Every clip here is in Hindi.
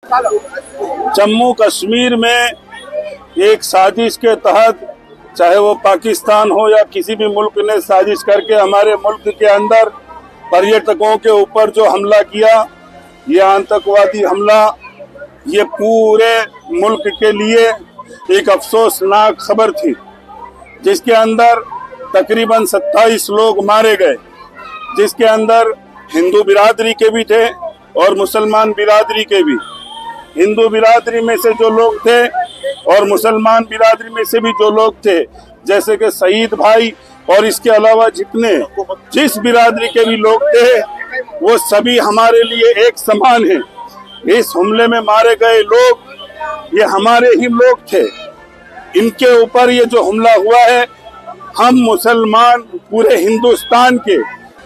जम्मू कश्मीर में एक साजिश के तहत, चाहे वो पाकिस्तान हो या किसी भी मुल्क ने साजिश करके हमारे मुल्क के अंदर पर्यटकों के ऊपर जो हमला किया, ये आतंकवादी हमला, ये पूरे मुल्क के लिए एक अफसोसनाक खबर थी, जिसके अंदर तकरीबन 27 लोग मारे गए, जिसके अंदर हिंदू बिरादरी के भी थे और मुसलमान बिरादरी के भी। हिंदू बिरादरी में से जो लोग थे और मुसलमान बिरादरी में से भी जो लोग थे, जैसे कि शहीद भाई और इसके अलावा जिस बिरादरी के भी लोग थे, वो सभी हमारे लिए एक समान हैं। इस हमले में मारे गए लोग ये हमारे ही लोग थे। इनके ऊपर ये जो हमला हुआ है, हम मुसलमान पूरे हिंदुस्तान के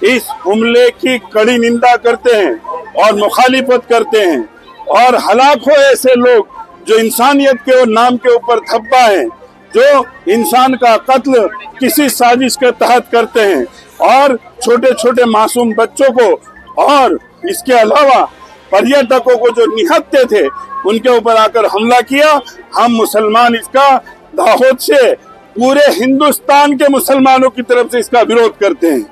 इस हमले की कड़ी निंदा करते हैं और मुखालिफत करते हैं। और हलाकों ऐसे लोग जो इंसानियत के नाम के ऊपर धब्बा हैं, जो इंसान का कत्ल किसी साजिश के तहत करते हैं और छोटे छोटे मासूम बच्चों को और इसके अलावा पर्यटकों को जो निहत्ते थे, उनके ऊपर आकर हमला किया। हम मुसलमान इसका दाहोद से पूरे हिंदुस्तान के मुसलमानों की तरफ से इसका विरोध करते हैं।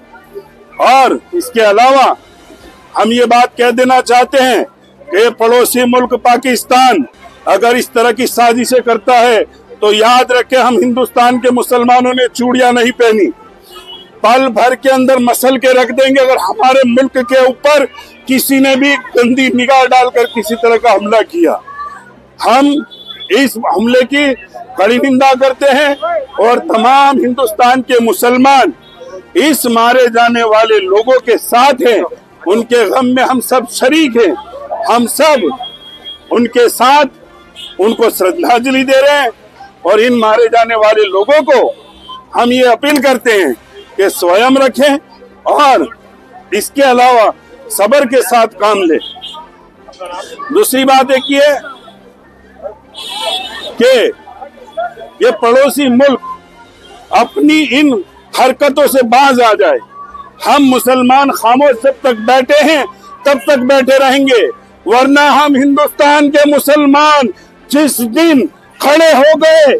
और इसके अलावा हम ये बात कह देना चाहते हैं कि पड़ोसी मुल्क पाकिस्तान अगर इस तरह की साजिशें करता है तो याद रखें, हम हिंदुस्तान के मुसलमानों ने चूड़ियां नहीं पहनी, पल भर के अंदर मसल के रख देंगे अगर हमारे मुल्क के ऊपर किसी ने भी गंदी निगाह डालकर किसी तरह का हमला किया। हम इस हमले की कड़ी निंदा करते हैं और तमाम हिंदुस्तान के मुसलमान इस मारे जाने वाले लोगों के साथ हैं। उनके गम में हम सब शरीक हैं। हम सब उनके साथ उनको श्रद्धांजलि दे रहे हैं और इन मारे जाने वाले लोगों को हम ये अपील करते हैं कि स्वयं रखें और इसके अलावा सब्र के साथ काम लें। दूसरी बात एक ये कि ये पड़ोसी मुल्क अपनी इन हरकतों से बाज आ जाए। हम मुसलमान खामोश जब तक बैठे हैं तब तक बैठे रहेंगे, वरना हम हिंदुस्तान के मुसलमान जिस दिन खड़े हो गए,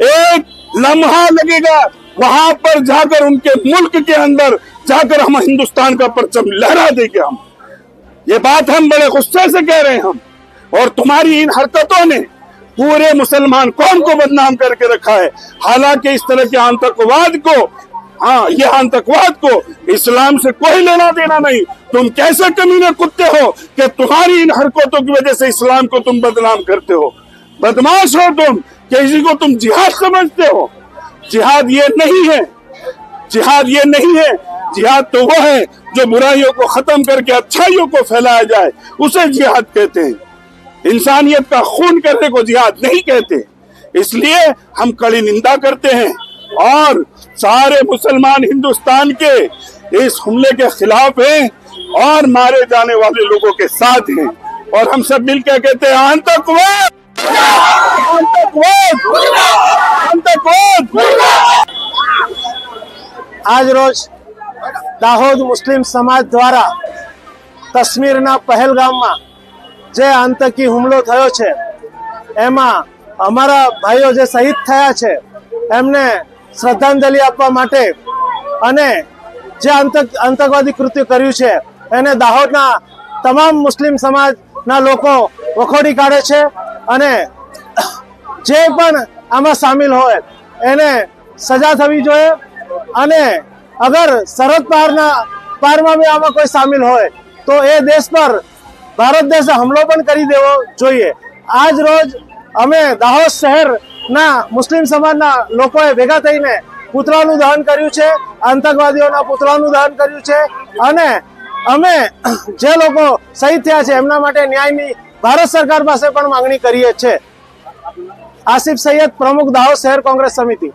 एक लम्हा लगेगा वहां पर जाकर उनके मुल्क के अंदर जाकर हम हिंदुस्तान का परचम लहरा देंगे। हम ये बात हम बड़े गुस्से से कह रहे हैं हम। और तुम्हारी इन हरकतों ने पूरे मुसलमान कौम को बदनाम करके रखा है। हालांकि इस तरह के आतंकवाद को, ये आतंकवाद को इस्लाम से कोई लेना देना नहीं। तुम कैसे कमीने कुत्ते हो कि तुम्हारी इन हरकतों की वजह से इस्लाम को तुम बदनाम करते हो। बदमाश हो तुम, किसी को तुम जिहाद समझते हो। जिहाद ये नहीं है, जिहाद ये नहीं है। जिहाद तो वो है जो बुराइयों को खत्म करके अच्छाइयों को फैलाया जाए, उसे जिहाद कहते हैं। इंसानियत का खून करने को जिहाद नहीं कहते। इसलिए हम कड़ी निंदा करते हैं और सारे मुसलमान हिंदुस्तान के इस हमले के खिलाफ हैं और मारे जाने वाले लोगों के साथ हैं। और हम सब मिलकर कहते हैं आतंकवाद, आतंकवाद, आतंकवाद। आज रोज दाहोद मुस्लिम समाज द्वारा काश्मीરના પહેલગામમાં જે આતંકી હુમલો થયો છે, એમાં અમારા ભાઈઓ જે શહીદ થયા છે એમને શ્રદ્ધાંજલિ આપવા માટે અને જે આતંકવાદી કૃત્ય કર્યું છે એને દાહોદના તમામ મુસ્લિમ સમાજના લોકો વખોડી કાઢે છે અને જે પણ આમાં સામેલ હોય એને સજા થવી જોઈએ। અને અગર સરહદ પારમાં બી આમાં કોઈ સામેલ હોય તો એ દેશ પર ભારત દેશે હુમલો પણ કરી દેવો જોઈએ। આજ રોજ અમે દાહોદ શહેરના મુસ્લિમ સમાજના લોકોએ ભેગા થઈને પુતળાનું દહન કર્યું છે, આતંકવાદીઓના પુતળાનું દહન કર્યું છે અને અમે જે લોકો શહીદ થયા છે એમના માટે ન્યાયની ભારત સરકાર પાસે પણ માંગણી કરીએ છીએ। આસિફ સૈયદ, પ્રમુખ દાહોદ શહેર કોંગ્રેસ સમિતિ।